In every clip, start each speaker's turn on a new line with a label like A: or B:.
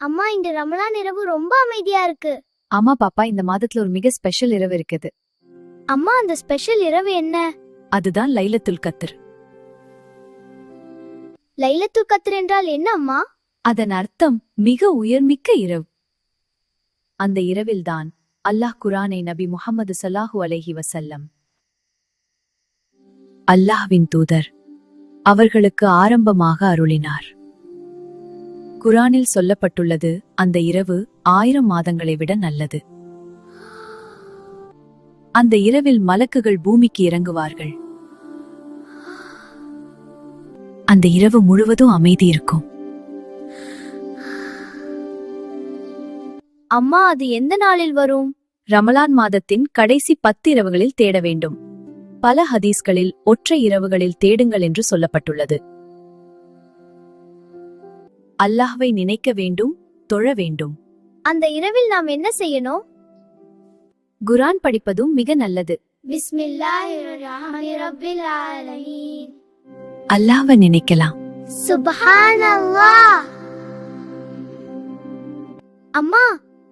A: அம்மா, இந்த ரமலான் இரவு ரொம்ப அமைதியா இருக்கு.
B: ஆமா பாப்பா, இந்த மாதத்துல ஒரு மிக ஸ்பெஷல் இரவு இருக்குது.
A: அம்மா, அந்த ஸ்பெஷல் இரவு என்ன?
B: அதுதான் லைலத்துல் கத்ர்.
A: லைலத்துல் கத்ர் என்றால் என்ன அம்மா?
B: அதன் அர்த்தம் மிக உயர்மிக்க இரவு. அந்த இரவில்தான் அல்லாஹ் குர்ஆனை நபி முஹம்மது ஸல்லல்லாஹு அலைஹி வஸல்லம் அல்லாஹ்வின் தூதர் அவர்களுக்கு ஆரம்பமாக அருளினார். குர்ஆனில் சொல்லப்பட்டுள்ளது, அந்த இரவு 1000 மாதங்களை விட நல்லது. அந்த இரவில் மலக்குகள் பூமிக்கு இறங்குவார்கள். அந்த இரவு முழுவதும் அமைதி இருக்கும்.
A: அம்மா, அது எந்த நாளில் வரும்?
B: ரமலான் மாதத்தின் கடைசி 10 இரவுகளில் தேட வேண்டும். பல ஹதீஸ்களில் ஒற்றை இரவுகளில் தேடுங்கள் என்று சொல்லப்பட்டுள்ளது. அல்லாஹ்வை நினைக்க வேண்டும், தொழ வேண்டும்.
A: அந்த இரவில் நாம் என்ன செய்யணும்?
B: குர்ஆன் படிப்பதும் மிக நல்லது.
A: பிஸ்மில்லாஹிர்ரஹ்மானிர்ரஹீம்.
B: அல்லாஹ்வை நினைக்கலாம்.
A: சுப்ஹானல்லாஹ். அம்மா,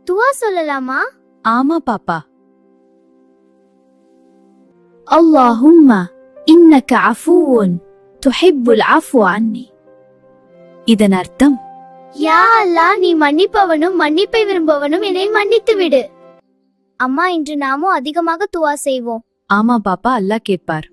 A: துஆ சொல்லலாமா?
B: ஆமா பாப்பா.
A: அல்லாஹும்ம இன்னக அஃபூவுன் துஹிப்புல் அஃவ அன்னி.
B: இதன் அர்த்தம்,
A: யா அல்லாஹ், நீ மன்னிப்பவனும் மன்னிப்பை விரும்பவனும் என்னை மன்னித்து விடு. அம்மா, இன்று நாமும் அதிகமாக துஆ செய்வோம்.
B: ஆமா பாப்பா, அல்லாஹ் கேட்பார்.